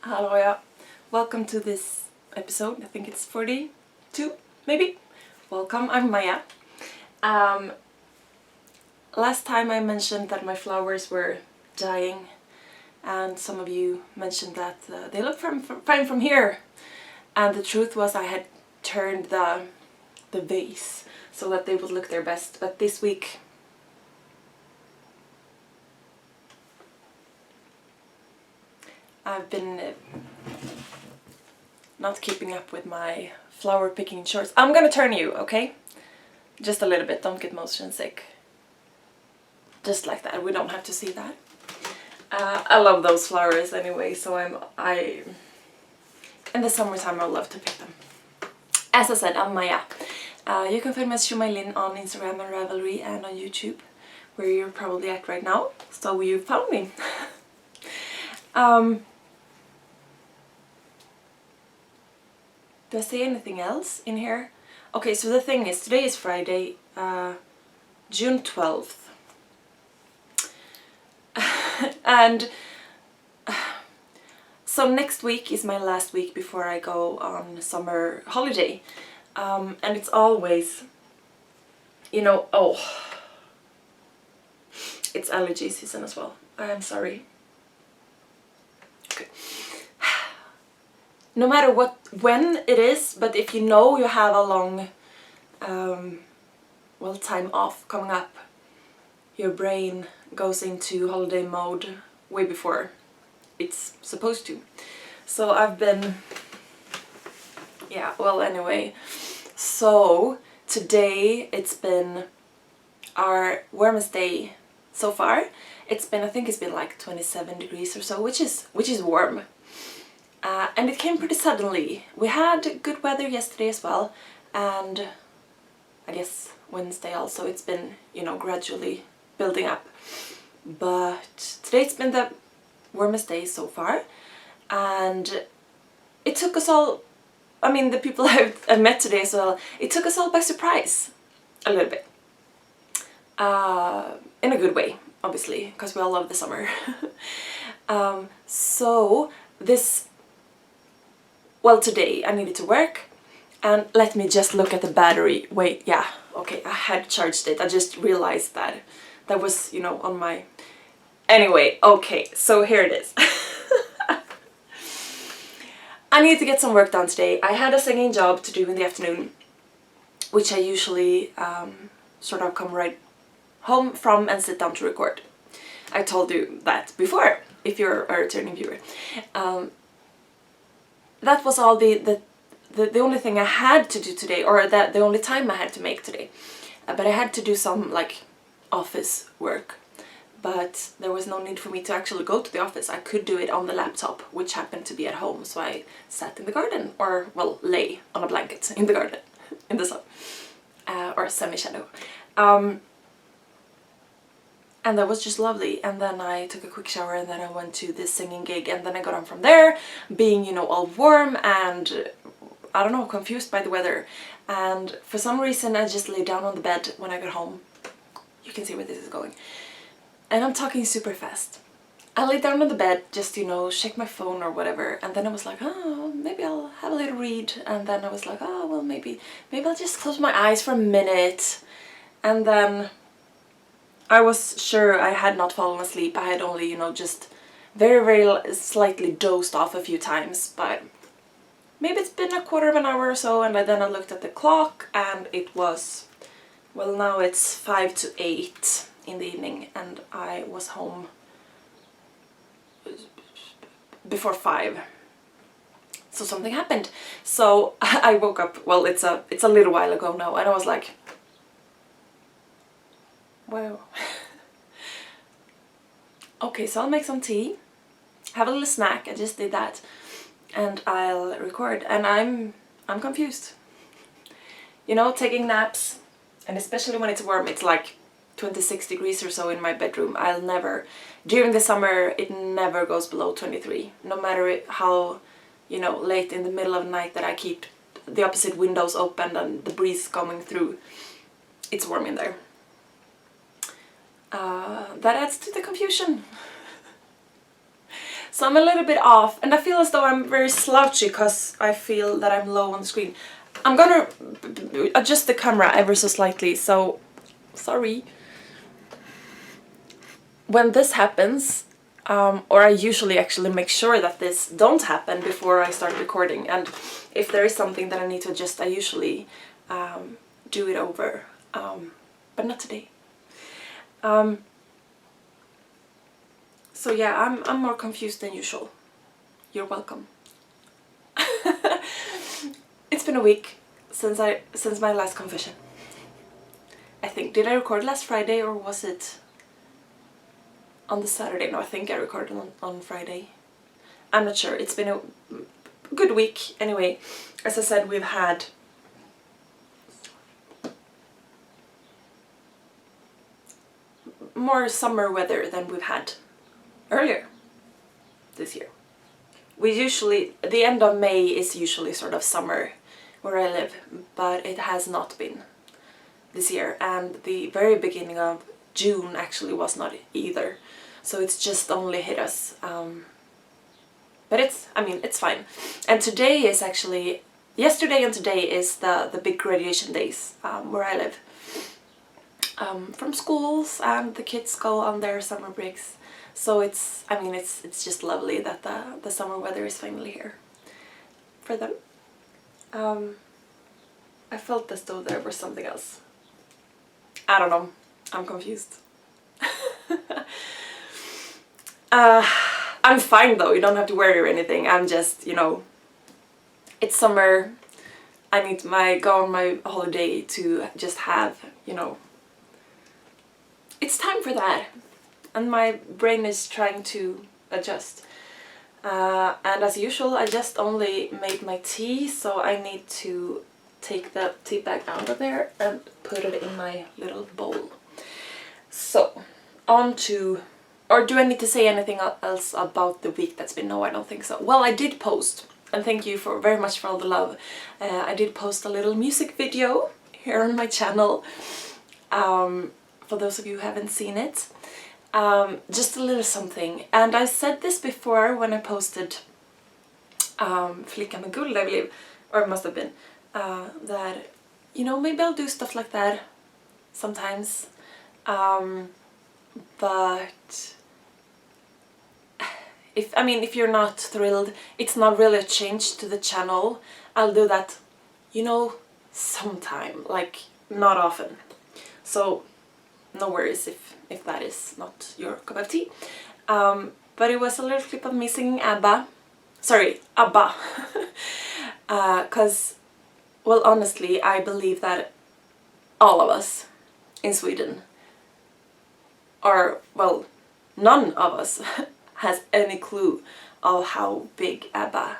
Hello, yeah. Welcome to this episode. I think it's 42, maybe. Welcome, I'm Maya. Last time I mentioned that my flowers were dying, and some of you mentioned that they look fine from here. And the truth was I had turned the vase so that they would look their best. But this week I've been not keeping up with my flower picking chores. I'm gonna turn you, okay? Just a little bit, don't get motion sick. Just like that, we don't have to see that. I love those flowers anyway, so in the summertime I love to pick them. As I said, I'm Maya. You can find me as sjomajlin on Instagram and Ravelry and on YouTube, where you're probably at right now. So you found me. Do I say anything else in here? Okay, so the thing is, today is Friday, June 12th. And so next week is my last week before I go on summer holiday. And it's always, it's allergy season as well. I am sorry. Okay. No matter when it is, but if you know you have a long, time off coming up, your brain goes into holiday mode way before it's supposed to. So I've been, anyway. So today it's been our warmest day so far. I think it's been like 27 degrees or so, which is warm. And it came pretty suddenly. We had good weather yesterday as well, and I guess Wednesday also. It's been, gradually building up. But today it's been the warmest day so far, and it took us all, the people I've met today as well, it took us all by surprise, a little bit. In a good way, obviously, because we all love the summer. Today I needed to work, and let me just look at the battery. Wait, yeah, okay, I had charged it. I just realized that was, on my... Anyway, okay, so here it is. I need to get some work done today. I had a singing job to do in the afternoon, which I usually sort of come right home from and sit down to record. I told you that before, if you're a returning viewer. That was all the only thing I had to do today, or the only time I had to make today. But I had to do some office work, but there was no need for me to actually go to the office. I could do it on the laptop, which happened to be at home, so I sat in the garden, or lay on a blanket in the garden in the sun, or semi-shadow. And that was just lovely. And then I took a quick shower, and then I went to this singing gig, and then I got on from there, being, all warm and, I don't know, confused by the weather. And for some reason I just lay down on the bed when I got home. You can see where this is going. And I'm talking super fast. I lay down on the bed, just, check my phone or whatever, and then I was like, oh, maybe I'll have a little read. And then I was like, oh, well, maybe I'll just close my eyes for a minute. And then I was sure I had not fallen asleep. I had only, just very, very slightly dozed off a few times, but maybe it's been a quarter of an hour or so. And then I looked at the clock, and it was, now it's 5 to 8 in the evening, and I was home before 5. So something happened. So I woke up, it's a little while ago now, and I was like, wow. Okay, so I'll make some tea, have a little snack. I just did that, and I'll record. And I'm confused. Taking naps, and especially when it's warm, it's like 26 degrees or so in my bedroom. During the summer, it never goes below 23. No matter how, late in the middle of the night that I keep the opposite windows open and the breeze coming through, it's warm in there. That adds to the confusion. So I'm a little bit off, and I feel as though I'm very slouchy because I feel that I'm low on the screen. I'm gonna adjust the camera ever so slightly, so sorry. When this happens, or I usually actually make sure that this don't happen before I start recording, and if there is something that I need to adjust, I usually do it over, but not today. So yeah, I'm more confused than usual. You're welcome. It's been a week since my last confession. I think, did I record last Friday or was it on the Saturday? No, I think I recorded on Friday. I'm not sure. It's been a good week anyway. As I said, we've had more summer weather than we've had earlier this year. The end of May is usually sort of summer where I live, but it has not been this year, and the very beginning of June actually was not either, so it's just only hit us, but it's fine. And today is actually, yesterday and today is the big graduation days where I live, from schools, and the kids go on their summer breaks. So it's just lovely that the summer weather is finally here for them. I felt as though there was something else. I don't know. I'm confused. I'm fine though. You don't have to worry or anything. I'm just, it's summer. I need to go on my holiday to just have, it's time for that. And my brain is trying to adjust. And as usual, I just only made my tea, so I need to take the tea bag out of there and put it in my little bowl. So, on to... Or do I need to say anything else about the week that's been? No, I don't think so. Well, I did post, and thank you very much for all the love. I did post a little music video here on my channel, for those of you who haven't seen it. Just a little something, and I said this before when I posted Flicka med guld, I believe, or it must have been, that maybe I'll do stuff like that sometimes, but if you're not thrilled, it's not really a change to the channel. I'll do that, sometime, like not often, so no worries if that is not your cup of tea. But it was a little clip of me singing ABBA. Sorry, ABBA. Because, well, honestly, I believe that all of us in Sweden, or, well, none of us has any clue of how big ABBA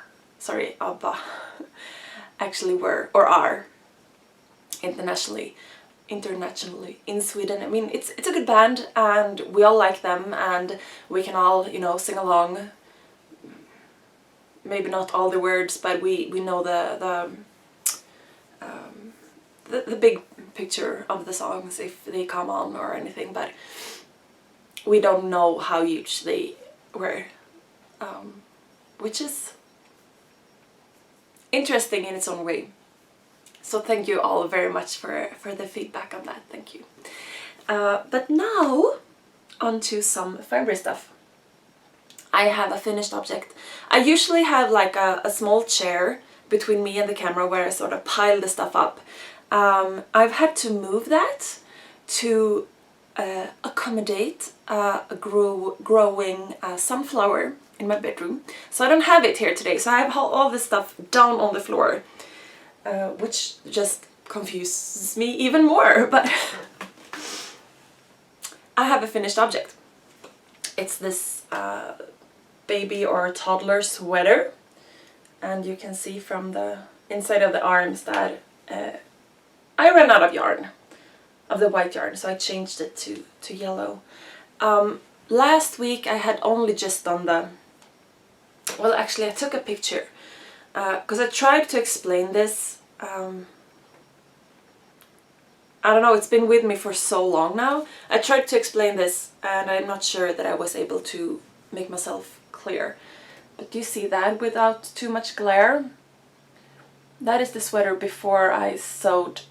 actually were, or are, internationally in Sweden. I mean, it's a good band, and we all like them, and we can all, sing along. Maybe not all the words, but we know the big picture of the songs if they come on or anything, but we don't know how huge they were, which is interesting in its own way. So thank you all very much for the feedback on that, thank you. But now, on to some fiber stuff. I have a finished object. I usually have like a small chair between me and the camera where I sort of pile the stuff up. I've had to move that to accommodate a growing sunflower in my bedroom. So I don't have it here today, so I have all this stuff down on the floor. Which just confuses me even more, but I have a finished object. It's this baby or toddler sweater, and you can see from the inside of the arms that I ran out of yarn, of the white yarn, so I changed it to yellow. Last week I had only just done well, actually I took a picture because I tried to explain this. I don't know, it's been with me for so long now. I tried to explain this, and I'm not sure that I was able to make myself clear. But do you see that without too much glare? That is the sweater before I sewed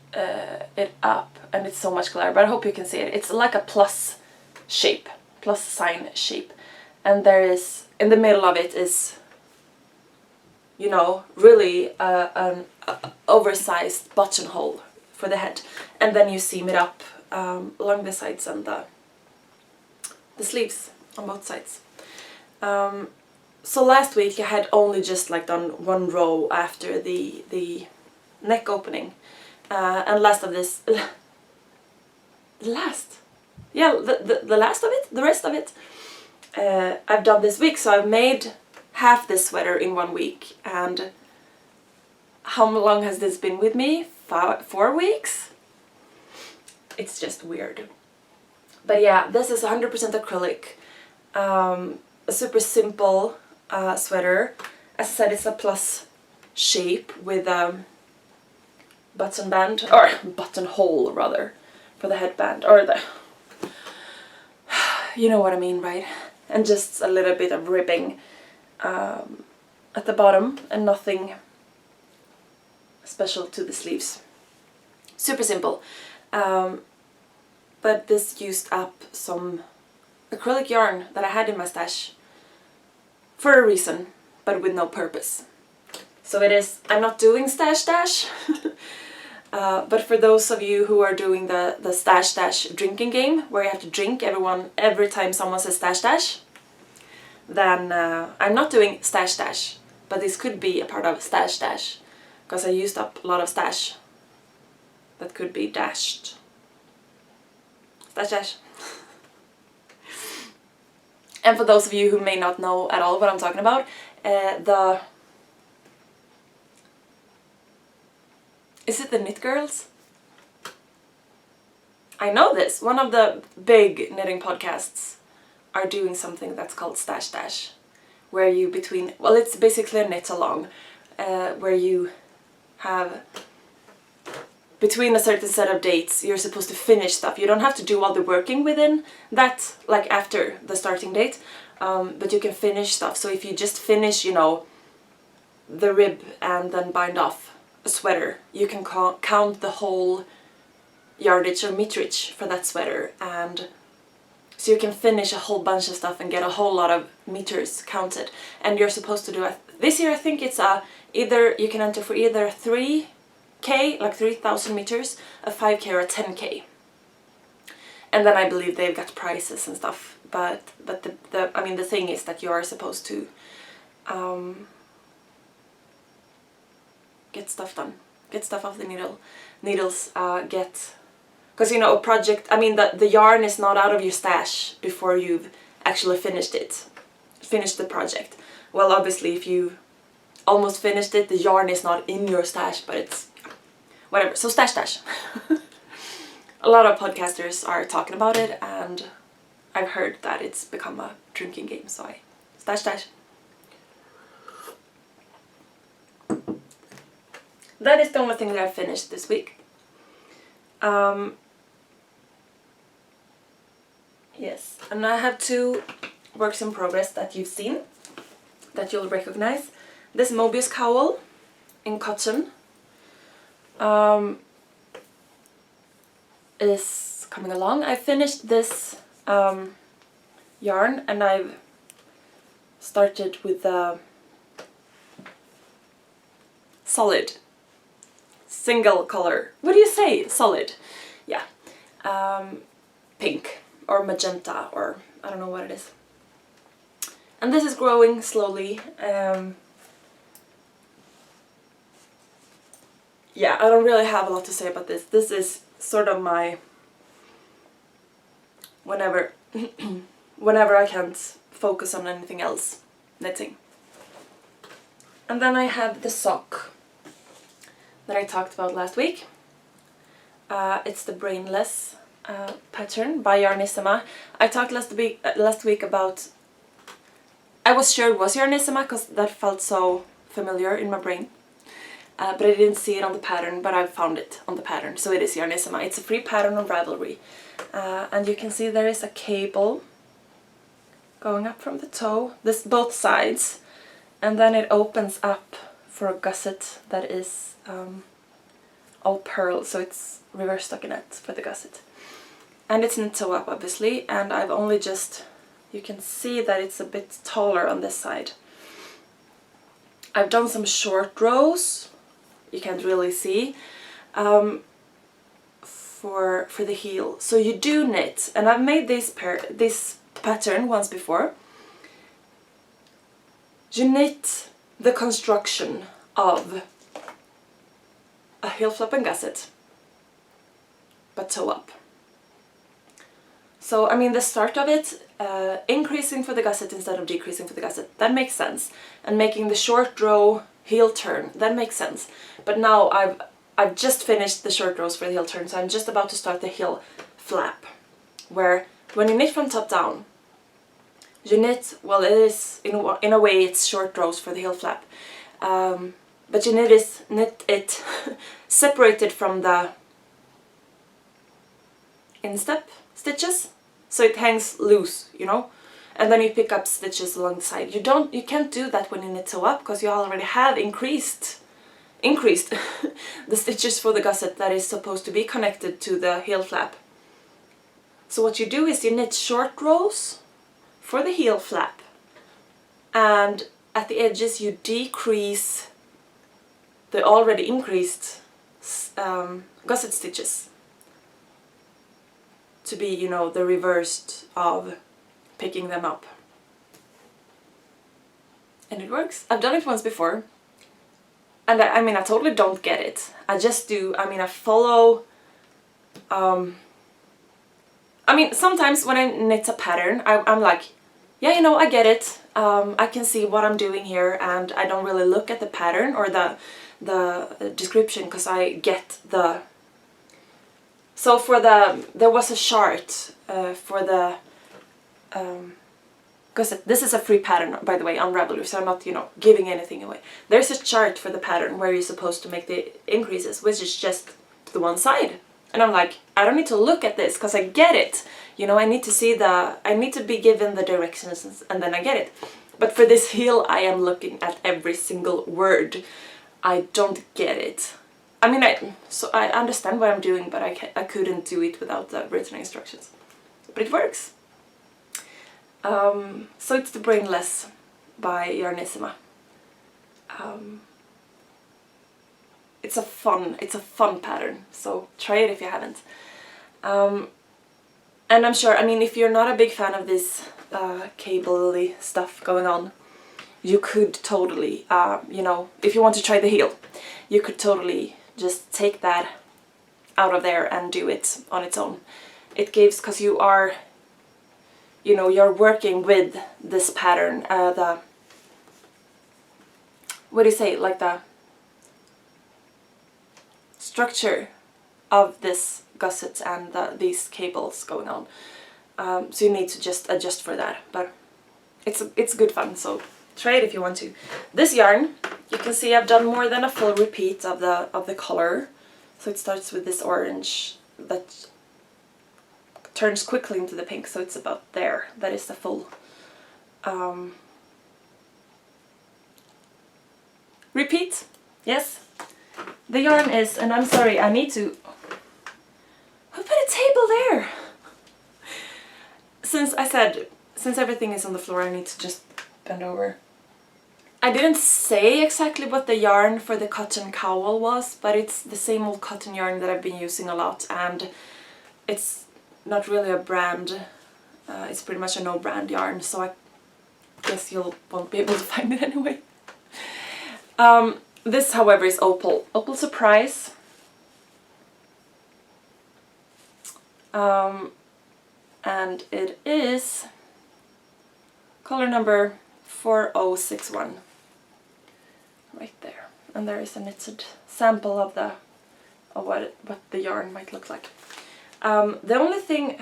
it up, and it's so much glare, but I hope you can see it. It's like a plus shape, plus sign shape. And there is, in the middle of it is, you know, really an oversized buttonhole for the head. And then you seam it up along the sides and the sleeves on both sides. So last week I had only just like done one row after the neck opening, and the rest of it I've done this week. So I've made half this sweater in 1 week, and how long has this been with me? 4 weeks? It's just weird. But yeah, this is 100% acrylic, a super simple sweater. As I said, it's a plus shape with a button band, or buttonhole rather, for the headband, or the, you know what I mean, right? And just a little bit of ribbing at the bottom, and nothing special to the sleeves. Super simple. But this used up some acrylic yarn that I had in my stash for a reason, but with no purpose. So it is, I'm not doing stash dash, but for those of you who are doing the stash dash drinking game, where you have to drink every time someone says stash dash, then I'm not doing stash dash, but this could be a part of stash dash, because I used up a lot of stash that could be dashed. Stash dash. And for those of you who may not know at all what I'm talking about, is it the Knit Girls? I know this. One of the big knitting podcasts are doing something that's called Stash Dash, where you it's basically a knit along, where you have, between a certain set of dates, you're supposed to finish stuff. You don't have to do all the working within that, like after the starting date, but you can finish stuff. So if you just finish, you know, the rib and then bind off a sweater, you can count the whole yardage or meterage for that sweater, and so you can finish a whole bunch of stuff and get a whole lot of meters counted. And you're supposed to do it this year. I think it's either you can enter for either 3K, like 3,000 meters, a 5K or a 10K. And then I believe they've got prizes and stuff. But the thing is that you are supposed to get stuff done, get stuff off the needles, because you know, a project, I mean, the yarn is not out of your stash before you've actually finished the project. Well, obviously if you almost finished it, the yarn is not in your stash, but it's whatever. So stash dash. A lot of podcasters are talking about it, and I've heard that it's become a drinking game, so stash dash. That is the only thing that I've finished this week. Yes, and I have 2 works in progress that you've seen, that you'll recognize. This Mobius cowl in cotton is coming along. I finished this yarn, and I've started with the solid single color. What do you say? Solid. Yeah. Pink or magenta, or I don't know what it is. And this is growing slowly. Yeah, I don't really have a lot to say about this. This is sort of my whenever I can't focus on anything else, knitting. And then I have the sock that I talked about last week. It's the Brainless pattern by Yarnissima. I talked last week about, I was sure it was Yarnissima because that felt so familiar in my brain. But I didn't see it on the pattern, but I found it on the pattern, so it is Yarnissima. It's a free pattern on Ravelry. And you can see there is a cable going up from the toe, this both sides, and then it opens up for a gusset that is all pearl, so it's reverse stockinette for the gusset. And it's knit sew up obviously, and I've only just, you can see that it's a bit taller on this side. I've done some short rows, you can't really see, for the heel. So you do knit, and I've made this pattern once before. You knit the construction of a heel flap and gusset, but sew up. So I mean the start of it, increasing for the gusset instead of decreasing for the gusset, that makes sense. And making the short row heel turn, that makes sense. But now I've just finished the short rows for the heel turn, so I'm just about to start the heel flap, where when you knit from top down, you knit, well it is, in a way it's short rows for the heel flap, but you knit it separated from the instep stitches, so it hangs loose, you know, and then you pick up stitches along the side. You can't do that when you knit sew up, because you already have increased the stitches for the gusset that is supposed to be connected to the heel flap. So what you do is you knit short rows for the heel flap, and at the edges you decrease the already increased gusset stitches to be, you know, the reversed of picking them up. And it works. I've done it once before, and I mean I totally don't get it. I just do, I mean I follow, I mean sometimes when I knit a pattern I'm like, yeah, you know, I get it, I can see what I'm doing here, and I don't really look at the pattern or the description, because I get the... So for there was a chart for the gusset. This is a free pattern, by the way, on Ravelry, so I'm not, you know, giving anything away. There's a chart for the pattern where you're supposed to make the increases, which is just the one side. And I'm like, I don't need to look at this, because I get it. You know, I need to see I need to be given the directions, and then I get it. But for this heel, I am looking at every single word. I don't get it. I mean, I understand what I'm doing, but I couldn't do it without the written instructions. But it works. So it's the Brainless by Yarnissima. It's a fun pattern, so try it if you haven't. And I'm sure, I mean, if you're not a big fan of this cable-y stuff going on, you could totally, you know, if you want to try the heel, you could totally just take that out of there and do it on its own. It gives, because you are, you know, you're working with this pattern, what do you say, like the structure of this gusset and these cables going on. So you need to just adjust for that, but it's good fun, so try it if you want to. This yarn, you can see I've done more than a full repeat of the color. So it starts with this orange that turns quickly into the pink, so it's about there. That is the full repeat. Yes, the yarn is, and I'm sorry, I need to... Who put a table there? Since everything is on the floor, I need to just bend over. I didn't say exactly what the yarn for the cotton cowl was, but it's the same old cotton yarn that I've been using a lot, and it's not really a brand. It's pretty much a no-brand yarn, so I guess you won't be able to find it anyway. This, however, is Opal Surprise. And it is color number 4061. Right there. And there is a knitted sample of what the yarn might look like. The only thing,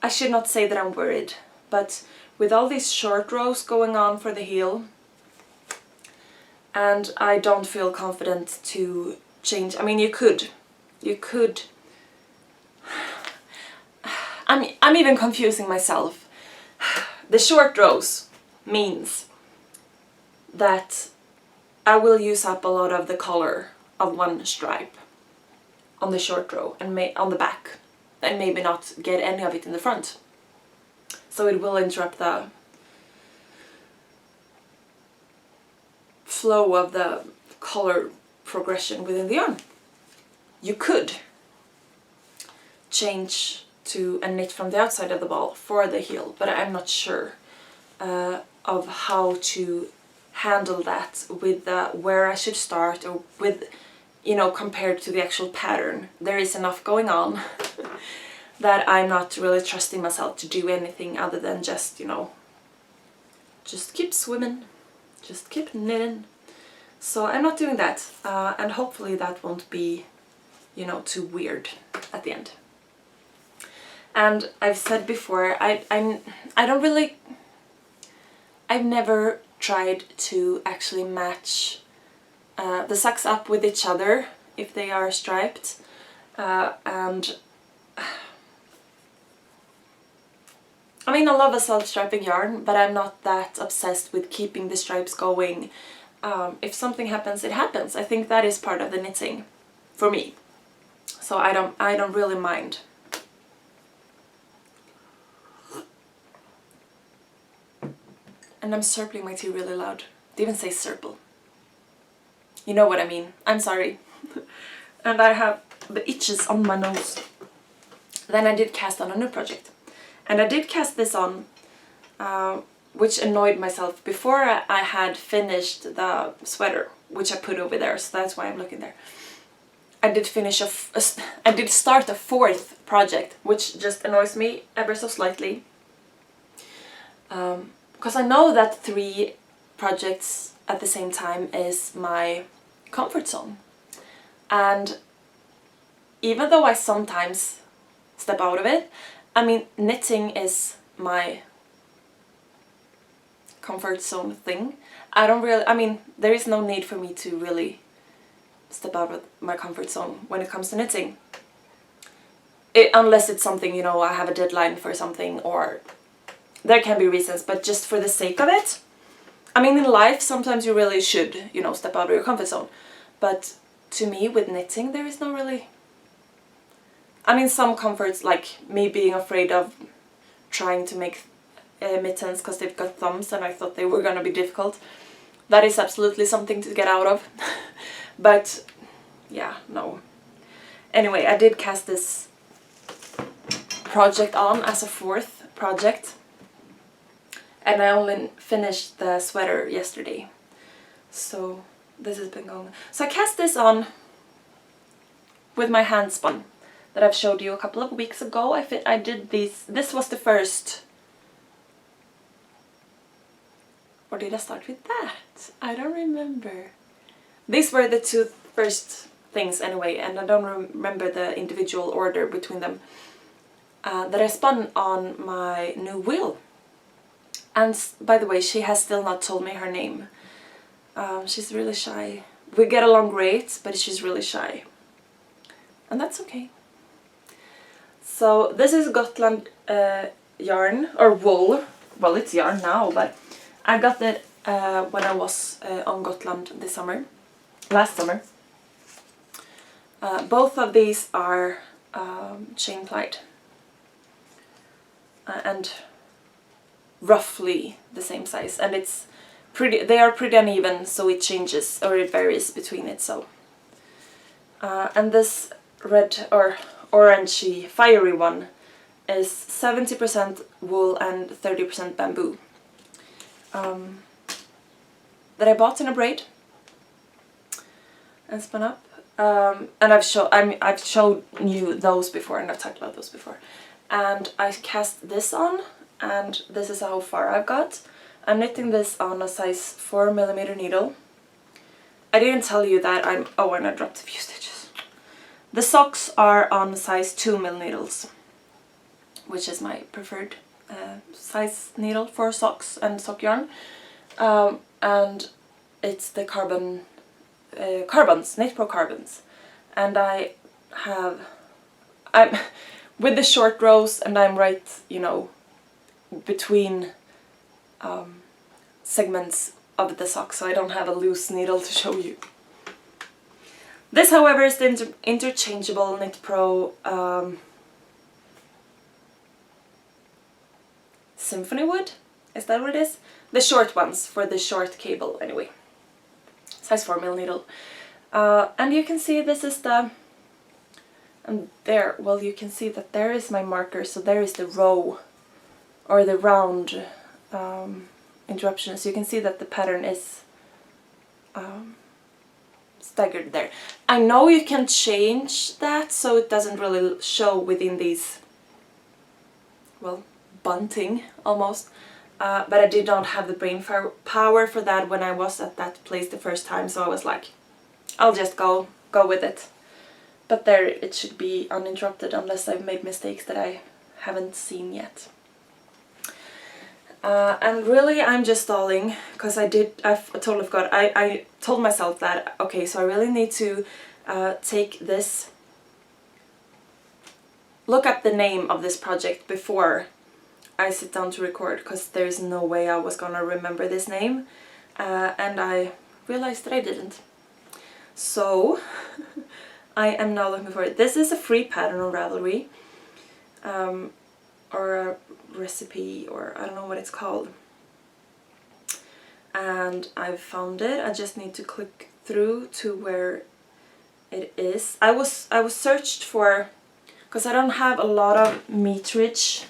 I should not say that I'm worried, but with all these short rows going on for the heel, and I don't feel confident to change. I mean, you could. I'm even confusing myself. The short rows means that I will use up a lot of the color of one stripe on the short row and on the back, and maybe not get any of it in the front. So it will interrupt the flow of the color progression within the yarn. You could change to a knit from the outside of the ball for the heel, but I'm not sure of how to handle that with where I should start, or with, you know, compared to the actual pattern. There is enough going on that I'm not really trusting myself to do anything other than just, you know, just keep swimming, just keep knitting. So I'm not doing that, and hopefully that won't be, you know, too weird at the end. And I've said before, I've never tried to actually match the socks up with each other if they are striped, and I mean, I love a self-striping yarn, but I'm not that obsessed with keeping the stripes going. If something happens, it happens. I think that is part of the knitting for me, so I don't really mind. And I'm slurping my tea really loud. They even say slurple. You know what I mean. I'm sorry. And I have the itches on my nose. Then I did cast on a new project. And I did cast this on, which annoyed myself before I had finished the sweater, which I put over there, so that's why I'm looking there. I did start a fourth project, which just annoys me ever so slightly. Because I know that 3 projects at the same time is my comfort zone. And even though I sometimes step out of it, I mean, knitting is my comfort zone thing. I mean, there is no need for me to really step out of my comfort zone when it comes to knitting. Unless it's something, you know, I have a deadline for something, or there can be reasons, but just for the sake of it. I mean, in life, sometimes you really should, you know, step out of your comfort zone. But to me, with knitting, there is no really... I mean, some comforts, like me being afraid of trying to make mittens because they've got thumbs and I thought they were gonna be difficult. That is absolutely something to get out of. But, yeah, no. Anyway, I did cast this project on as a 4th project. And I only finished the sweater yesterday. So this has been going... So I cast this on with my hand spun that I've showed you a couple of weeks ago. I did these... This was the first... Or did I start with that? I don't remember. These were the 2 first things anyway, and I don't remember the individual order between them. That I spun on my new wheel. And by the way, she has still not told me her name. She's really shy. We get along great, but she's really shy. And that's okay. So this is Gotland yarn, or wool. Well, it's yarn now, but I got it when I was on Gotland this summer. Last summer. Both of these are chain plied. And roughly the same size, and they are pretty uneven, so it changes, or it varies between it. So and this red or orangey fiery one is 70% wool and 30% bamboo, that I bought in a braid and spun up, and I've showed you those before, and I've talked about those before. And I cast this on, and this is how far I've got. I'm knitting this on a size 4mm needle. I didn't tell you that oh, and I dropped a few stitches. The socks are on size 2mm needles, which is my preferred size needle for socks and sock yarn. And it's the carbons, Knit Pro carbons. And I'm with the short rows, and I'm right, you know, between segments of the sock, so I don't have a loose needle to show you. This, however, is the interchangeable Knit Pro Symphony Wood. Is that what it is? The short ones for the short cable, anyway. Size 4mm needle. And you can see this is the... And there, well, you can see that there is my marker, so there is the row or the round interruption. So you can see that the pattern is staggered there. I know you can change that so it doesn't really show within these, well, bunting almost. But I did not have the brain power for that when I was at that place the first time, so I was like, I'll just go with it. But there it should be uninterrupted unless I've made mistakes that I haven't seen yet. And really I'm just stalling because I totally forgot. I told myself that, okay, so I really need to take this, look up the name of this project before I sit down to record, because there's no way I was gonna remember this name, and I realized that I didn't. So I am now looking for it. This is a free pattern on Ravelry, or a recipe, or I don't know what it's called. And I've found it. I just need to click through to where it is. I was searched for, because I don't have a lot of meterage.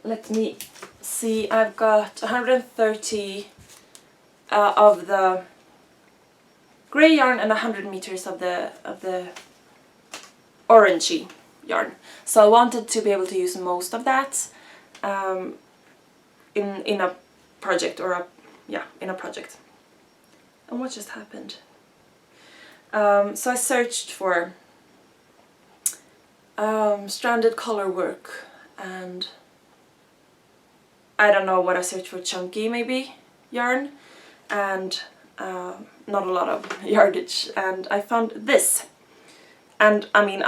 Let me see. I've got 130 of the grey yarn and 100 meters of the orangey yarn. So I wanted to be able to use most of that in a project, or in a project. And what just happened? So I searched for stranded color work, and I don't know what I searched for, chunky maybe yarn, and not a lot of yardage, and I found this. And I mean,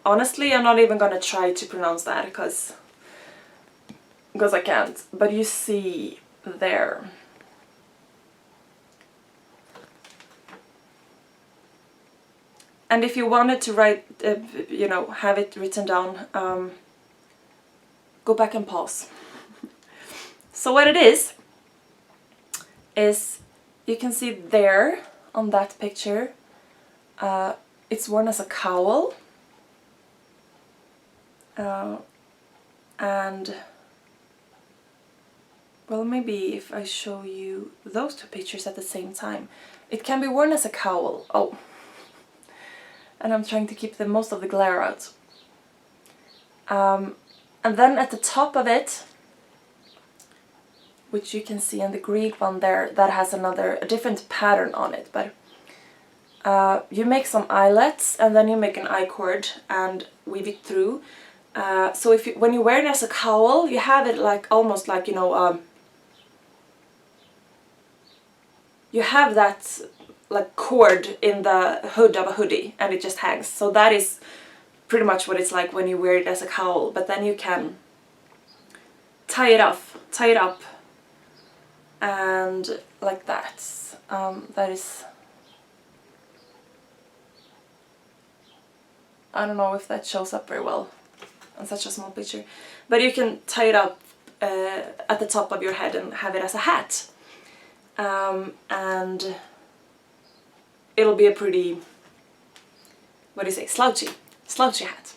honestly, I'm not even gonna try to pronounce that because I can't. But you see there. And if you wanted to write, have it written down, go back and pause. So what it is you can see there on that picture, it's worn as a cowl. And well, maybe if I show you those two pictures at the same time, it can be worn as a cowl. Oh, and I'm trying to keep most of the glare out. And then at the top of it, which you can see in the green one there, that has a different pattern on it, but you make some eyelets and then you make an I-cord and weave it through. So when you wear it as a cowl, you have it like almost like, you have that like cord in the hood of a hoodie and it just hangs. So that is pretty much what it's like when you wear it as a cowl, but then you can tie it up and like that. That is, I don't know if that shows up very well on such a small picture, but you can tie it up at the top of your head and have it as a hat, and it'll be a pretty, what do you say, slouchy hat.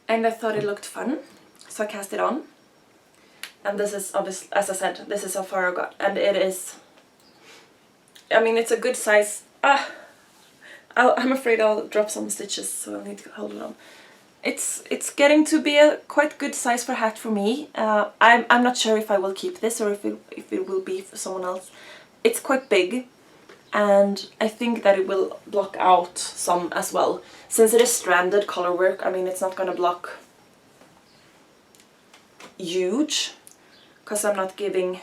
And I thought it looked fun, so I cast it on. And this is obviously, as I said, this is how far I got, and it is, I mean, it's a good size. I'm afraid I'll drop some stitches, so I'll need to hold it on. It's getting to be a quite good size for a hat for me. I'm not sure if I will keep this or if it will be for someone else. It's quite big, and I think that it will block out some as well. Since it is stranded color work, I mean, it's not gonna block huge, because I'm not giving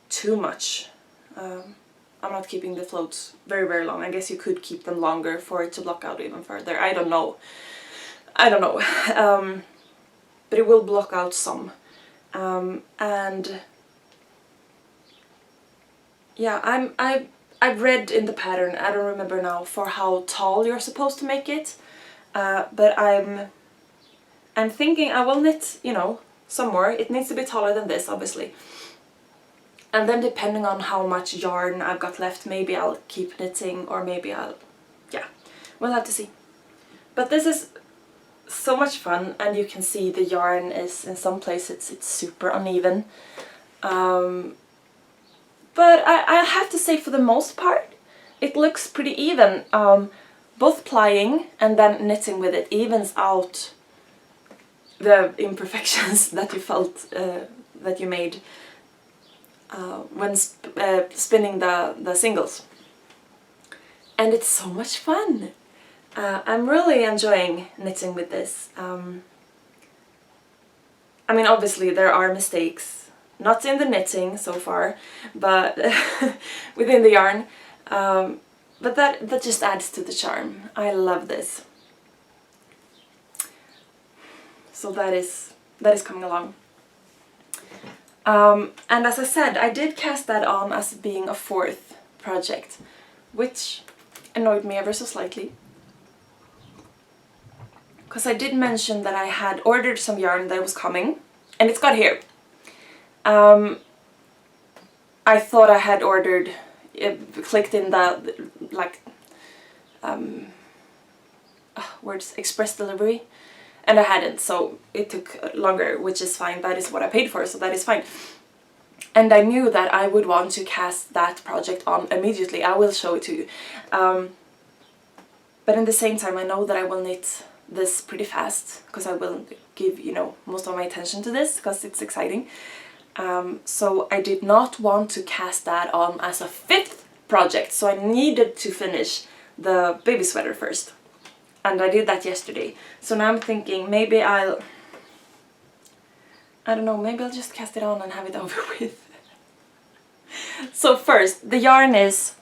too much. I'm not keeping the floats very, very long. I guess you could keep them longer for it to block out even further. I don't know. but it will block out some. And yeah, I've read in the pattern, I don't remember now, for how tall you're supposed to make it, but I'm thinking I will knit, you know, some more. It needs to be taller than this, obviously. And then depending on how much yarn I've got left, maybe I'll keep knitting, or maybe yeah, we'll have to see. But this is so much fun, and you can see the yarn is, in some places it's super uneven. But I have to say, for the most part, it looks pretty even. Both plying and then knitting with it evens out the imperfections that you felt, that you made when spinning the singles. And it's so much fun! I'm really enjoying knitting with this. I mean, obviously there are mistakes, not in the knitting so far, but within the yarn. But that just adds to the charm. I love this. So that is coming along. And as I said, I did cast that on as being a 4th project, which annoyed me ever so slightly. Because I did mention that I had ordered some yarn that was coming, and it's got here. I thought I had ordered, clicked in the, like, words, express delivery, and I hadn't, so it took longer, which is fine. That is what I paid for, so that is fine. And I knew that I would want to cast that project on immediately. I will show it to you. But in the same time, I know that I will knit this pretty fast, because I will give, you know, most of my attention to this, because it's exciting. So I did not want to cast that on as a 5th project, so I needed to finish the baby sweater first. And I did that yesterday. So now I'm thinking maybe I don't know, maybe I'll just cast it on and have it over with. So first, the yarn is,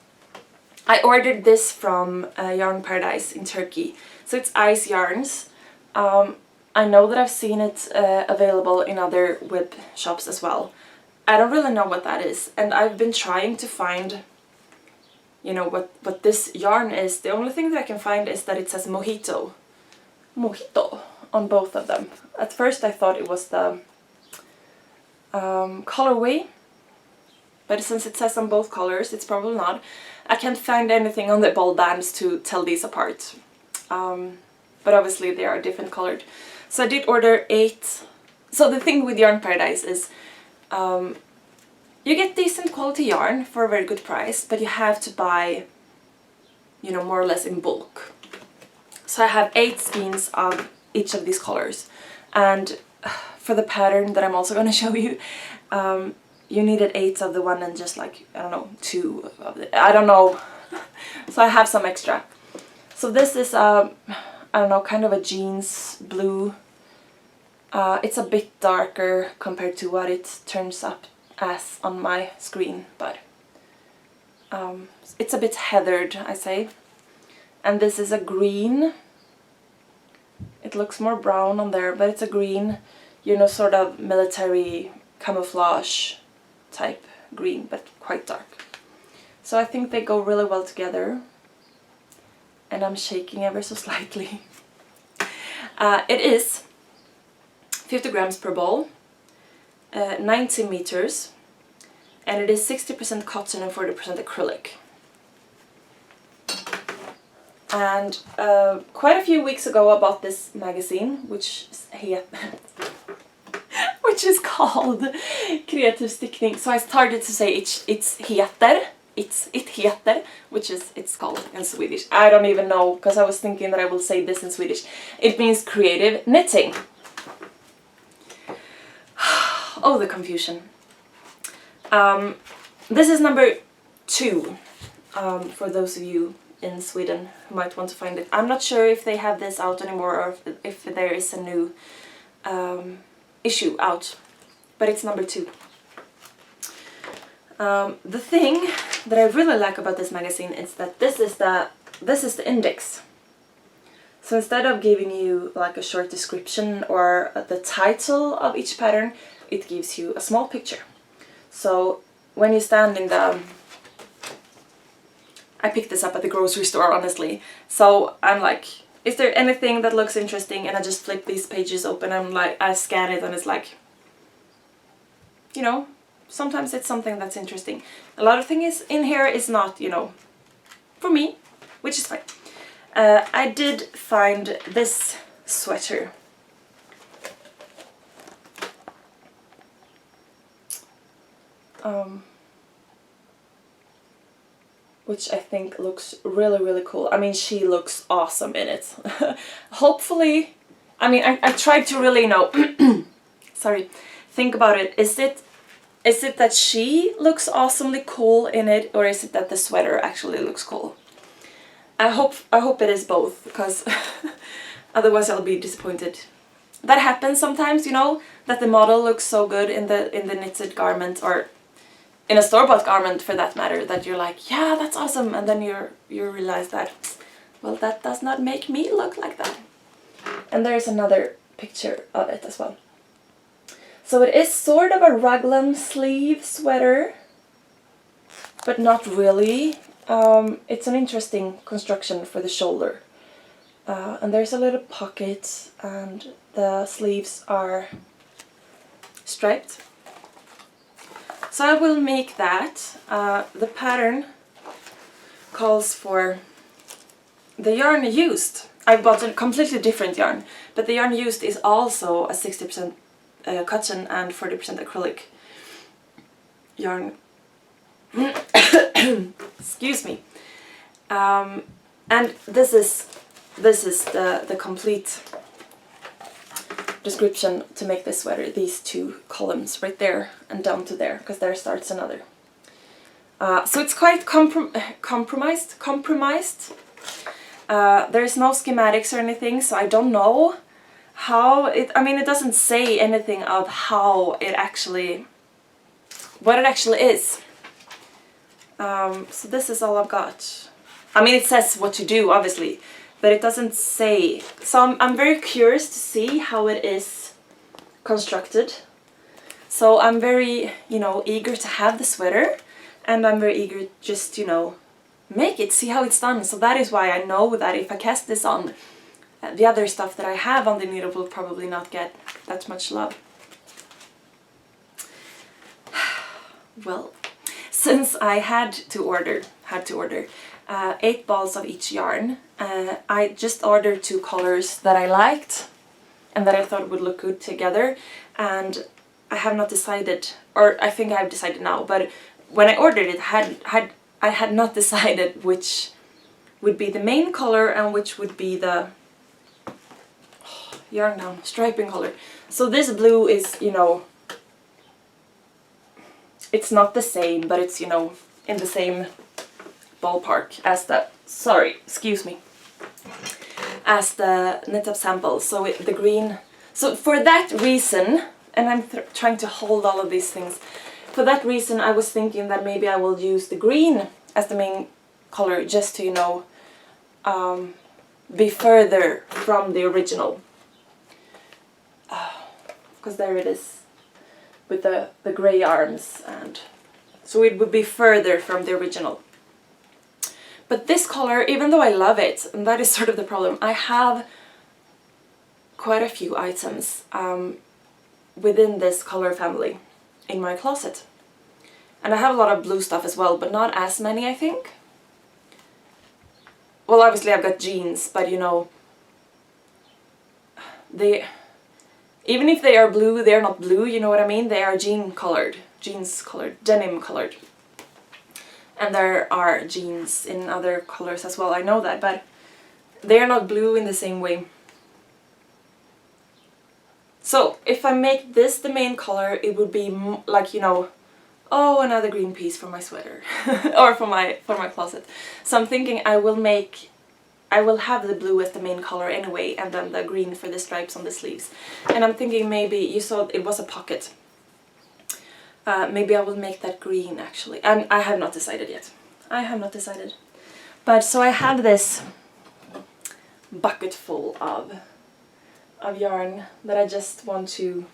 I ordered this from Yarn Paradise in Turkey. So it's ice yarns. I know that I've seen it available in other web shops as well. I don't really know what that is, and I've been trying to find, you know, what this yarn is. The only thing that I can find is that it says Mojito on both of them. At first I thought it was the colorway, but since it says on both colors, it's probably not. I can't find anything on the ball bands to tell these apart, but obviously they are different colored. So I did order 8. So the thing with Yarn Paradise is you get decent quality yarn for a very good price, but you have to buy, you know, more or less in bulk. So I have 8 skeins of each of these colors, and for the pattern that I'm also going to show you, you needed 8 of the one and just like, I don't know, 2 of the, I don't know. So I have some extra. So this is I don't know, kind of a jeans blue. It's a bit darker compared to what it turns up as on my screen, but it's a bit heathered, I say. And this is a green. It looks more brown on there, but it's a green, you know, sort of military camouflage type green, but quite dark. So I think they go really well together. And I'm shaking ever so slightly. It is 50 grams per ball, 90 meters, and it is 60% cotton and 40% acrylic. And quite a few weeks ago I bought this magazine, which is called Kreativ stickning. So I started to say it heter, which is, it's called in Swedish. I don't even know, because I was thinking that I will say this in Swedish. It means creative knitting. Oh, the confusion. This is number 2, for those of you in Sweden who might want to find it. I'm not sure if they have this out anymore, or if there is a new issue out, but it's number 2. The thing that I really like about this magazine is that this is the index. So instead of giving you like a short description or the title of each pattern, it gives you a small picture. So when you stand in the... I picked this up at the grocery store, honestly. So I'm like, is there anything that looks interesting? And I just flip these pages open and like I scan it and it's like, you know, sometimes it's something that's interesting. A lot of things in here is not, you know, for me, which is fine. I did find this sweater. Which I think looks really, really cool. I mean, she looks awesome in it. Hopefully, I mean, I tried to really, you know, sorry, think about it. Is it that she looks awesomely cool in it, or is it that the sweater actually looks cool? I hope it is both, because otherwise I'll be disappointed. That happens sometimes, you know, that the model looks so good in the knitted garment, or in a store-bought garment for that matter, that you're like, yeah, that's awesome, and then you realize that, well, that does not make me look like that. And there's another picture of it as well. So it is sort of a raglan sleeve sweater, but not really. It's an interesting construction for the shoulder. And there's a little pocket, and the sleeves are striped. So I will make that. The pattern calls for the yarn used. I bought a completely different yarn, but the yarn used is also a 60% cotton and 40% acrylic yarn. Excuse me. And this is the complete description to make this sweater. These two columns right there and down to there, because there starts another. So it's quite compromised. There's no schematics or anything, so I don't know how it... I mean, it doesn't say anything of how it actually... what it actually is. So this is all I've got. I mean, it says what to do, obviously, but it doesn't say. So I'm very curious to see how it is constructed. So I'm very, you know, eager to have the sweater, and I'm very eager just, you know, make it, see how it's done. So that is why I know that if I cast this on, the other stuff that I have on the needle will probably not get that much love. Well, since I had to order 8 balls of each yarn, I just ordered 2 colors that I liked and that I thought would look good together, and I have not decided, or I think I have decided now, but when I ordered it, I had not decided which would be the main color and which would be the yarn down striping color. So this blue is, you know, it's not the same, but it's, you know, in the same ballpark as the, sorry, excuse me, as the knit up sample. So the green, so for that reason, and I'm trying to hold all of these things, for that reason I was thinking that maybe I will use the green as the main color, just to, you know, be further from the original. Because there it is with the grey arms, and so it would be further from the original. But this color, even though I love it, and that is sort of the problem, I have quite a few items within this color family in my closet. And I have a lot of blue stuff as well, but not as many, I think. Well, obviously I've got jeans, but you know, even if they are blue, they're not blue, you know what I mean? They are jeans colored, denim colored. And there are jeans in other colors as well, I know that, but they're not blue in the same way. So if I make this the main color, it would be like, you know, oh, another green piece for my sweater or for my closet. So I'm thinking I will have the blue as the main color anyway, and then the green for the stripes on the sleeves. And I'm thinking maybe, you saw it was a pocket. Maybe I will make that green actually. And I have not decided yet. I have not decided. But so I have this bucket full of yarn that I just want to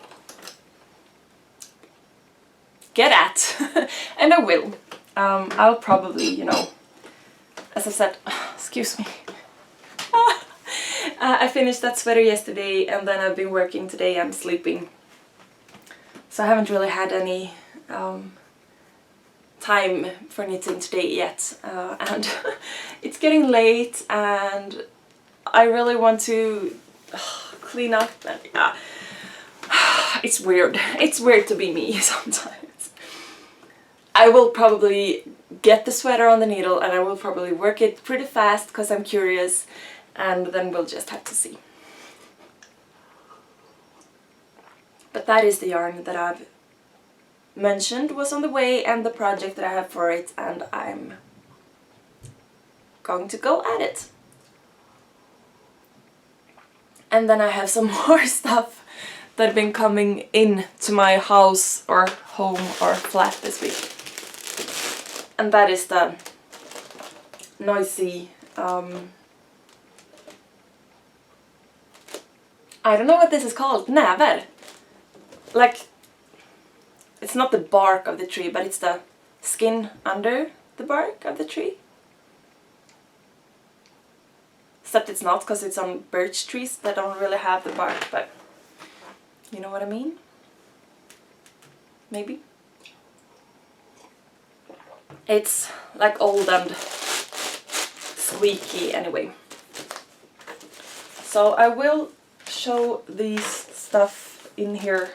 get at. And I will. I'll probably, you know, as I said, excuse me. I finished that sweater yesterday, and then I've been working today and sleeping. So I haven't really had any time for knitting today yet. And it's getting late, and I really want to clean up. And, it's weird. It's weird to be me sometimes. I will probably get the sweater on the needle, and I will probably work it pretty fast because I'm curious, and then we'll just have to see. But that is the yarn that I've mentioned was on the way, and the project that I have for it, and I'm going to go at it. And then I have some more stuff that have been coming in to my house or home or flat this week. And that is the noisy, I don't know what this is called, näver. Like, it's not the bark of the tree, but it's the skin under the bark of the tree. Except it's not, because it's on birch trees that don't really have the bark, but you know what I mean? Maybe. It's like old and squeaky anyway. So I will show these stuff in here,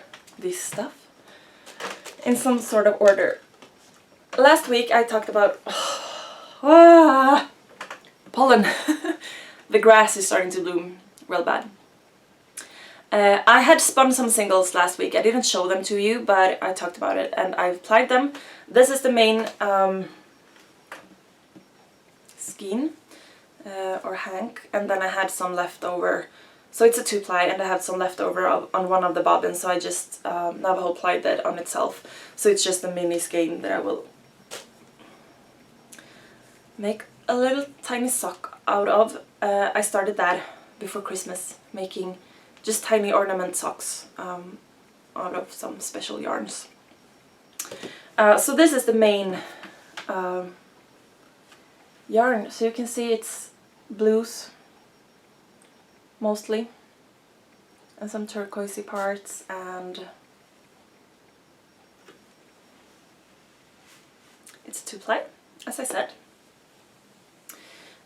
in some sort of order. Last week I talked about pollen. The grass is starting to bloom real bad. I had spun some singles last week. I didn't show them to you, but I talked about it and I've applied them. This is the main skein or hank, and then I had some left over. So it's a 2-ply, and I have some left over on one of the bobbins, so I just Navajo plied that on itself. So it's just a mini skein that I will make a little tiny sock out of. I started that before Christmas, making just tiny ornament socks out of some special yarns. So this is the main yarn. So you can see it's blues mostly, and some turquoisey parts, and it's 2-ply, as I said.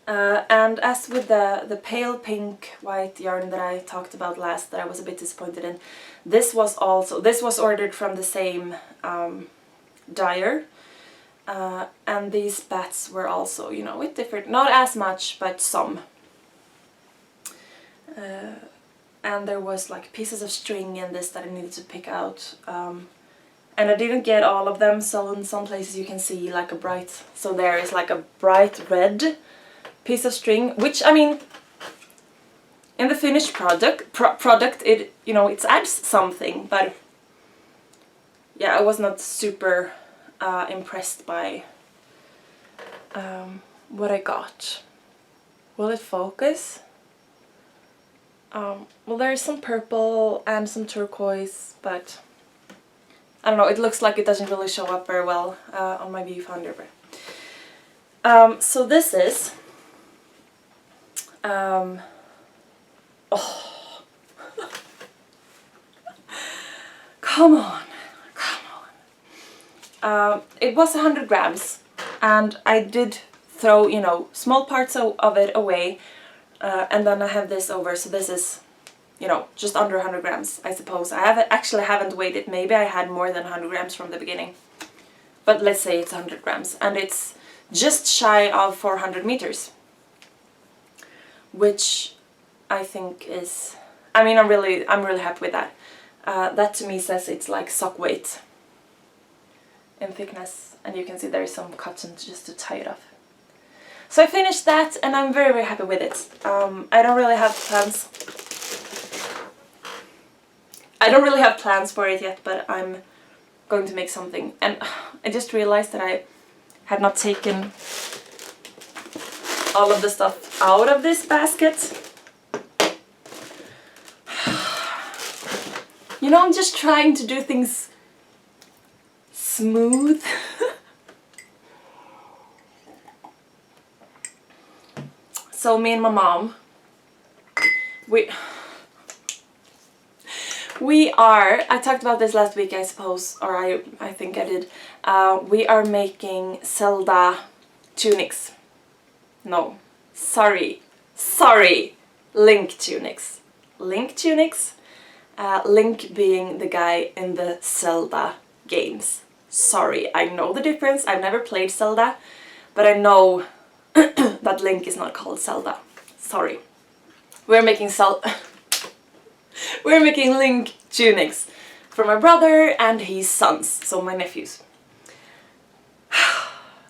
And as with the pale pink white yarn that I talked about last, that I was a bit disappointed in, this was ordered from the same dyer, and these bats were also, you know, it differed, not as much, but some. And there was like pieces of string in this that I needed to pick out, and I didn't get all of them, so in some places you can see like a bright, so there is like a bright red piece of string, which, I mean, in the finished product it, you know, it adds something, but yeah, I was not super impressed by what I got. Will it focus? Well, there is some purple and some turquoise, but I don't know, it looks like it doesn't really show up very well on my viewfinder. So this is oh. Come on. It was 100 grams, and I did throw, you know, small parts of it away, and then I have this over, so this is, you know, just under 100 grams, I suppose. I actually haven't weighed it. Maybe I had more than 100 grams from the beginning, but let's say it's 100 grams, and it's just shy of 400 meters, which I think is, I mean, I'm really happy with that. That to me says it's like sock weight in thickness, and you can see there is some cotton just to tie it off. So I finished that, and I'm very, very happy with it. I don't really have plans for it yet, but I'm going to make something. And I just realized that I had not taken all of the stuff out of this basket. know, I'm just trying to do things smooth. So me and my mom, we are, I talked about this last week, I suppose, or I think I did. We are making Zelda tunics. No, sorry, Link tunics. Link tunics. Link being the guy in the Zelda games. Sorry, I know the difference. I've never played Zelda, but I know that Link is not called Zelda. Sorry. We're making We're making Link tunics for my brother and his sons, so my nephews,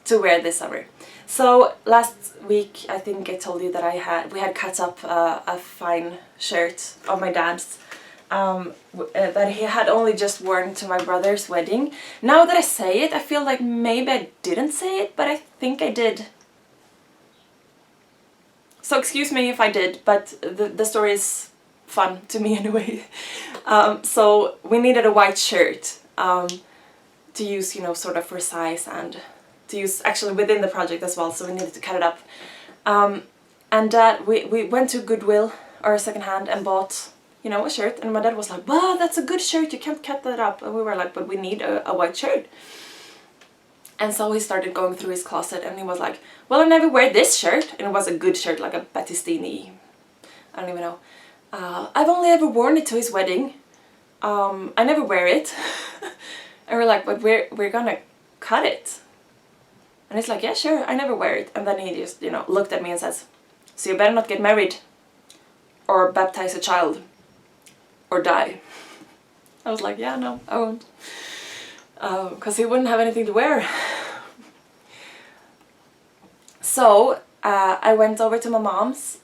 to wear this summer. So last week I think I told you that we had cut up a fine shirt of my dad's that he had only just worn to my brother's wedding. Now that I say it, I feel like maybe I didn't say it, but I think I did. So excuse me if I did, but the story is fun to me anyway. So we needed a white shirt to use, you know, sort of for size and to use actually within the project as well, so we needed to cut it up. And Dad, we went to Goodwill or secondhand and bought, you know, a shirt, and my dad was like, wow, that's a good shirt, you can't cut that up. And we were like, but we need a white shirt. And so he started going through his closet and he was like, well, I never wear this shirt. And it was a good shirt, like a Battistini, I don't even know. I've only ever worn it to his wedding. I never wear it. And we're like, but we're gonna cut it. And he's like, yeah, sure, I never wear it. And then he just, you know, looked at me and says, so you better not get married or baptize a child or die. I was like, yeah, no, I won't. Because he wouldn't have anything to wear. So I went over to my mom's,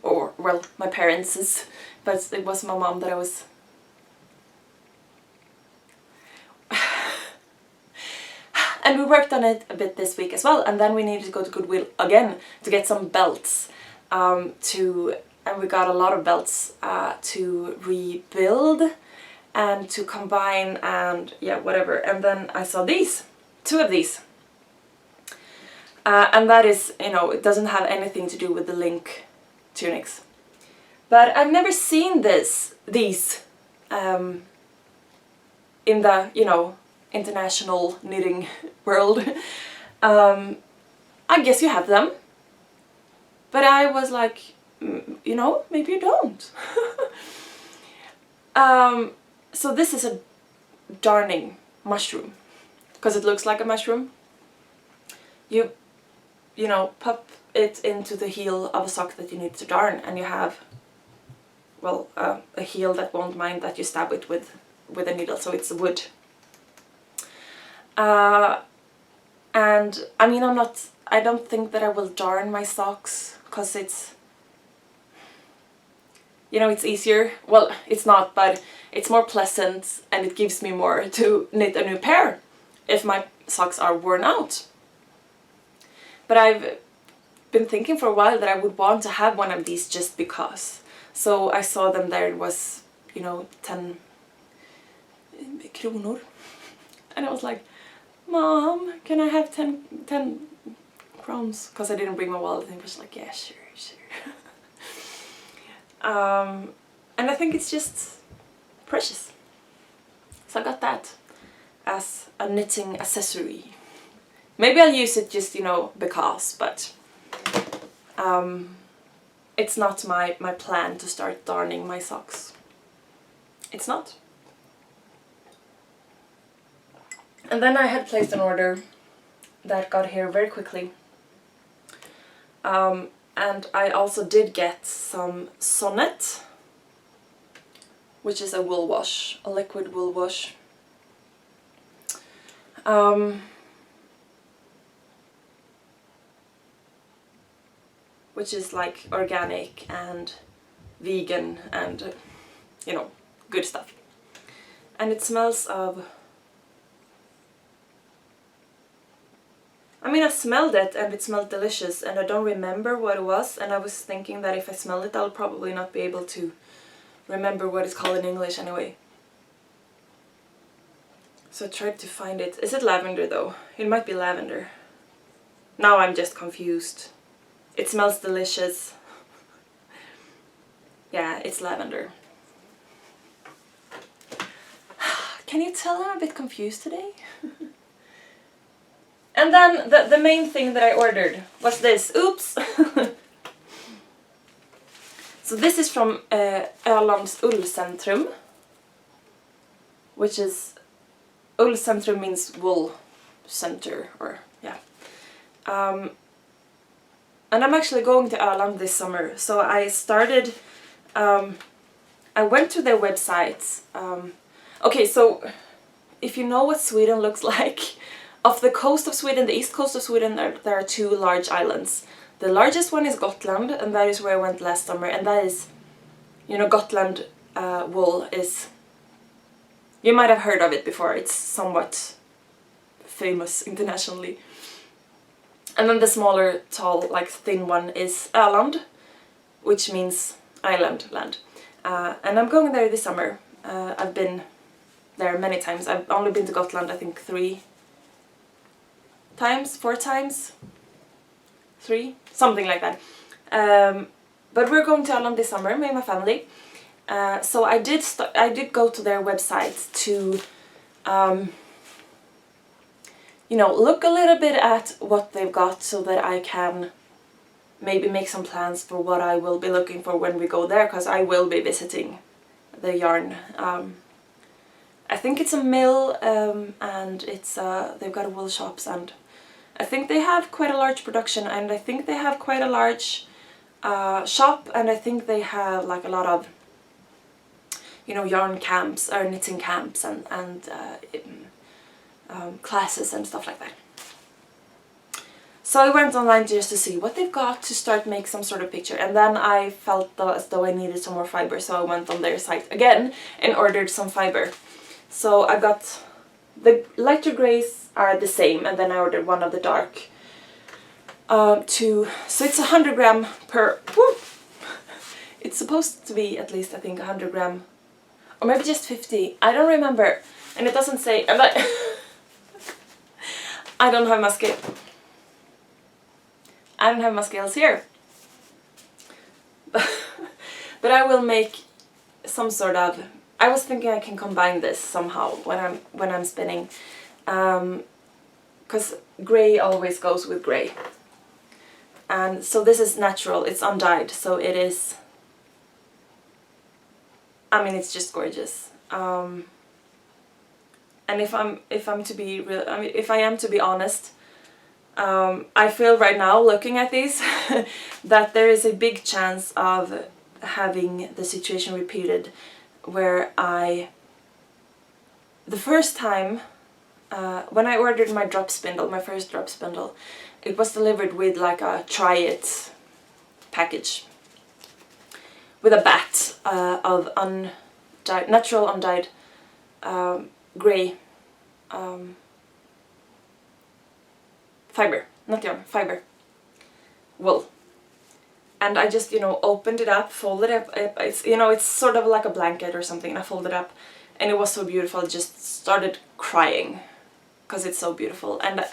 or well, my parents', but it was my mom that I was... And we worked on it a bit this week as well, and then we needed to go to Goodwill again to get some belts, and we got a lot of belts to rebuild and to combine and yeah, whatever. And then I saw these, 2 of these. And that is, you know, it doesn't have anything to do with the Link tunics. But I've never seen these in the, you know, international knitting world. I guess you have them. But I was like, you know, maybe you don't. So this is a darning mushroom, because it looks like a mushroom. You know, pop it into the heel of a sock that you need to darn, and you have, well, a heel that won't mind that you stab it with a needle, so it's wood. And I mean, I don't think that I will darn my socks, because it's, you know, it's easier. Well, it's not, but it's more pleasant and it gives me more to knit a new pair if my socks are worn out. But I've been thinking for a while that I would want to have one of these just because. So I saw them there, it was, you know, 10 kronor. And I was like, Mom, can I have 10 crowns? Because I didn't bring my wallet, and he was like, yeah, sure. And I think it's just precious. So I got that as a knitting accessory. Maybe I'll use it just, you know, because, but it's not my plan to start darning my socks. It's not. And then I had placed an order that got here very quickly. And I also did get some Sonnet, which is a wool wash, a liquid wool wash. Which is like organic and vegan and, you know, good stuff. And it smells of... I mean, I smelled it and it smelled delicious, and I don't remember what it was, and I was thinking that if I smell it I'll probably not be able to remember what it's called in English anyway. So I tried to find it. Is it lavender though? It might be lavender. Now I'm just confused. It smells delicious. Yeah, it's lavender. Can you tell I'm a bit confused today? And then the main thing that I ordered was this. Oops! So this is from Ölands Ullcentrum, which is, Ullcentrum means wool center, or yeah. And I'm actually going to Öland this summer, so I started, I went to their website. Okay, so if you know what Sweden looks like, off the coast of Sweden, the east coast of Sweden, there are two large islands. The largest one is Gotland, and that is where I went last summer, and that is, you know, Gotland wool is, you might have heard of it before, it's somewhat famous internationally. And then the smaller, tall, like thin one is Öland, which means island land. And I'm going there this summer. I've been there many times. I've only been to Gotland, I think 3 times, 4 times, 3, something like that. But we're going to Öland this summer, me and my family. So I did go to their website to, you know, look a little bit at what they've got so that I can maybe make some plans for what I will be looking for when we go there, because I will be visiting the yarn. I think it's a mill, and it's they've got wool shops, and I think they have quite a large production, and I think they have quite a large shop, and I think they have like a lot of, you know, yarn camps or knitting camps and classes and stuff like that. So I went online just to see what they've got to start make some sort of picture, and then I felt as though I needed some more fiber, so I went on their site again and ordered some fiber. So I got the lighter grays are the same, and then I ordered one of the dark so it's 100 gram per, whoop. It's supposed to be at least, I think, 100 gram, or maybe just 50, I don't remember, and it doesn't say, and I don't have my scale. I don't have my scales here. But I will make some sort of, I was thinking I can combine this somehow when I'm spinning, because grey always goes with grey. And so this is natural, it's undyed, so it is, I mean, it's just gorgeous. And if I'm to be real, I mean, if I am to be honest, I feel right now, looking at these, that there is a big chance of having the situation repeated where the first time, when I ordered my drop spindle, my first drop spindle, it was delivered with like a try it package with a bat of natural undyed grey fiber, not yarn, fiber, wool. And I just, you know, opened it up, folded it up, it's, you know, it's sort of like a blanket or something, and I folded it up, and it was so beautiful, I just started crying, because it's so beautiful. And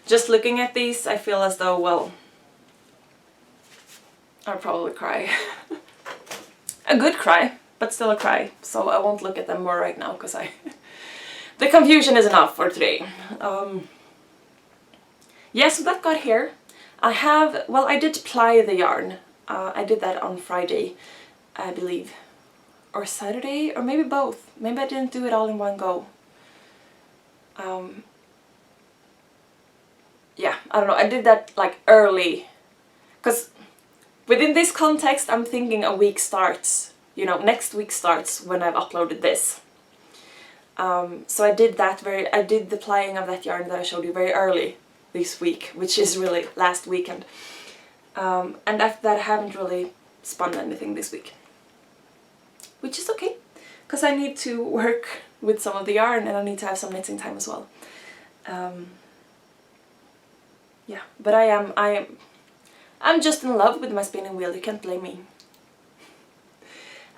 just looking at these, I feel as though, well, I'll probably cry. A good cry, but still a cry, so I won't look at them more right now, because the confusion is enough for today. Yeah, so that got here. I did ply the yarn. I did that on Friday, I believe. Or Saturday, or maybe both. Maybe I didn't do it all in one go. Yeah, I don't know, I did that like early. Because within this context, I'm thinking a week starts. You know, next week starts when I've uploaded this. So I did the plying of that yarn that I showed you very early this week, which is really last weekend. And after that I haven't really spun anything this week. Which is okay, because I need to work with some of the yarn and I need to have some knitting time as well. Yeah, but I'm just in love with my spinning wheel, you can't blame me.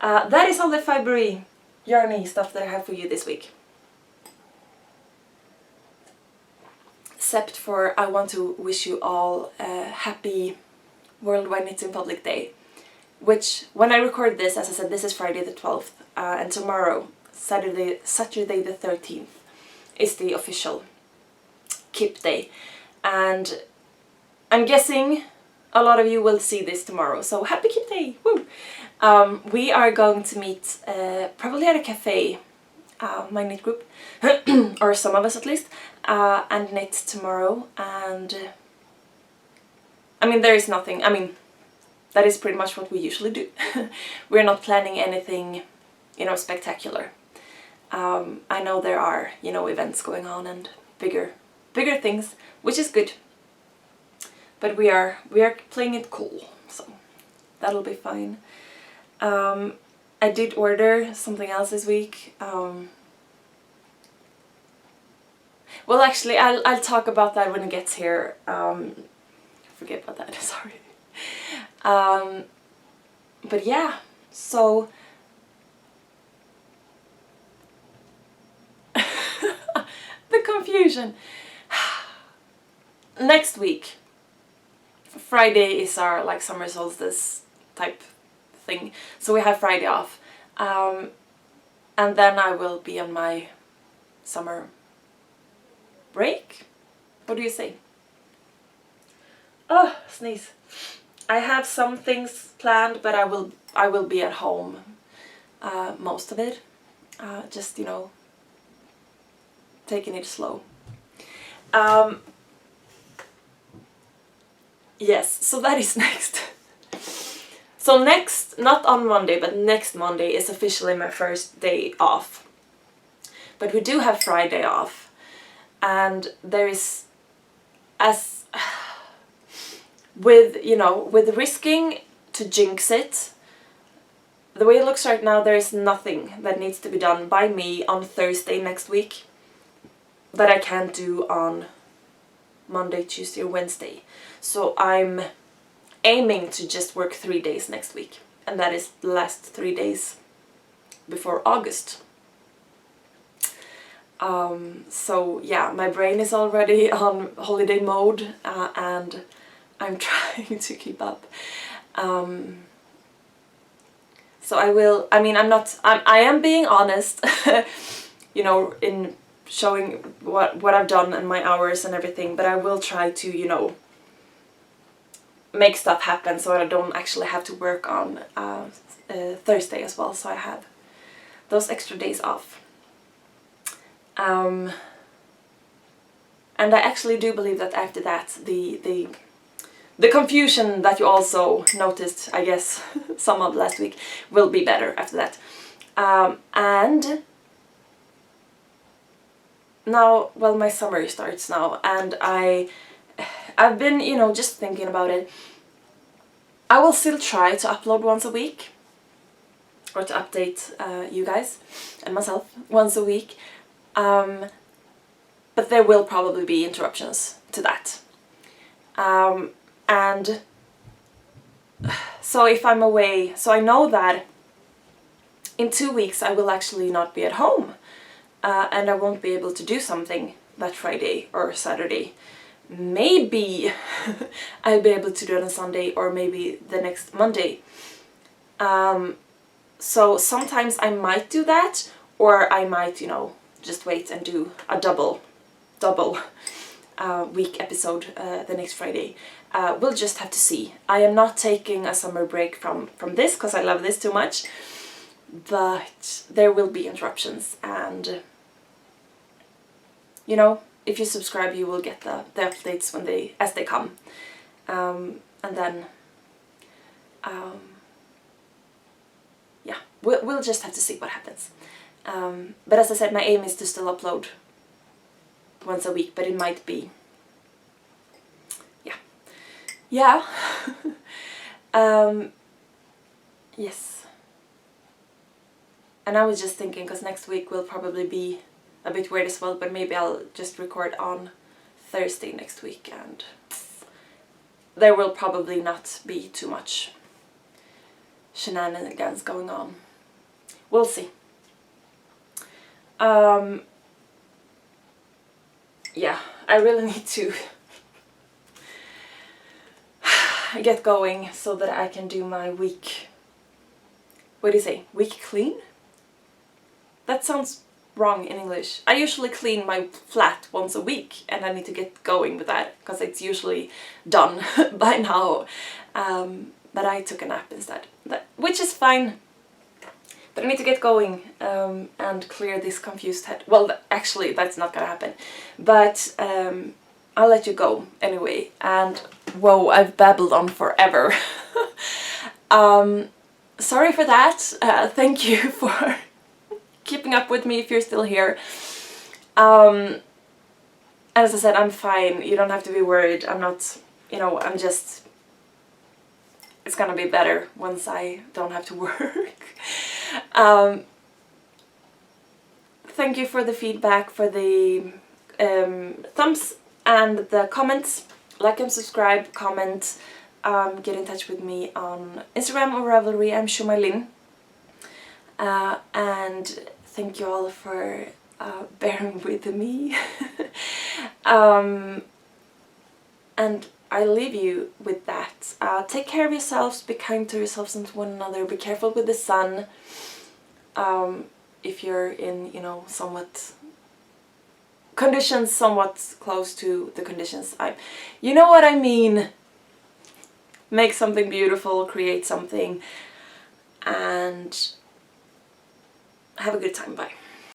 That is all the fibery, yarny stuff that I have for you this week. except for I want to wish you all a happy World Why Knits in Public Day, which when I record this, as I said, this is Friday the 12th, and tomorrow, Saturday the 13th, is the official Kip Day, and I'm guessing a lot of you will see this tomorrow, so happy Kip Day! Woo! We are going to meet probably at a cafe, my knit group, or some of us at least, and knit tomorrow, and I mean there is nothing, I mean that is pretty much what we usually do. We're not planning anything, you know, spectacular. I know there are, you know, events going on and bigger things, which is good. But we are playing it cool, so that'll be fine. I did order something else this week. Well, actually, I'll talk about that when it gets here. Forget about that. Sorry. But yeah, so the confusion. Next week, Friday is our like summer solstice type thing, so we have Friday off, and then I will be on my summer break. What do you say? Oh, sneeze. I have some things planned, but I will be at home most of it, just, you know, taking it slow. Yes, so that is next. So next, not on Monday, but next Monday is officially my first day off. But we do have Friday off, and there is, as with, you know, with risking to jinx it, the way it looks right now, there is nothing that needs to be done by me on Thursday next week that I can't do on Monday, Tuesday or Wednesday. So I'm aiming to just work 3 days next week, and that is the last 3 days before August. So yeah, my brain is already on holiday mode, and I'm trying to keep up. So I am being honest, you know, in showing what I've done and my hours and everything, but I will try to, you know, make stuff happen so I don't actually have to work on Thursday as well, so I have those extra days off. And I actually do believe that after that, the confusion that you also noticed, I guess, some of last week, will be better after that. And now, well, my summer starts now, and I've been, you know, just thinking about it. I will still try to upload once a week, or to update you guys and myself once a week. But there will probably be interruptions to that. And so if I'm away, so I know that in 2 weeks I will actually not be at home, and I won't be able to do something that Friday or Saturday. Maybe I'll be able to do it on Sunday, or maybe the next Monday. So sometimes I might do that, or I might, you know, just wait and do a double week episode the next Friday. We'll just have to see. I am not taking a summer break from this because I love this too much, but there will be interruptions, and you know, if you subscribe you will get the updates as they come, and then yeah, we'll just have to see what happens. But as I said, my aim is to still upload once a week, but it might be, yeah. Yes. And I was just thinking, because next week will probably be a bit weird as well, but maybe I'll just record on Thursday next week, and there will probably not be too much shenanigans going on. We'll see. Yeah, I really need to get going so that I can do my week, what do you say, week clean? That sounds wrong in English. I usually clean my flat once a week, and I need to get going with that because it's usually done by now. But I took a nap instead, which is fine. But I need to get going and clear this confused head. Well, actually, that's not gonna happen. But I'll let you go anyway. And whoa, I've babbled on forever. Sorry for that. Thank you for keeping up with me if you're still here. And as I said, I'm fine. You don't have to be worried. I'm not, you know, I'm just... It's gonna be better once I don't have to work. Thank you for the feedback, for the thumbs and the comments. Like and subscribe, comment, get in touch with me on Instagram or Ravelry. I'm sjomajlin. And thank you all for bearing with me. And I leave you with that. Take care of yourselves, be kind to yourselves and to one another, be careful with the sun. If you're in, you know, conditions somewhat close to the conditions you know what I mean. Make something beautiful, create something, and have a good time. Bye.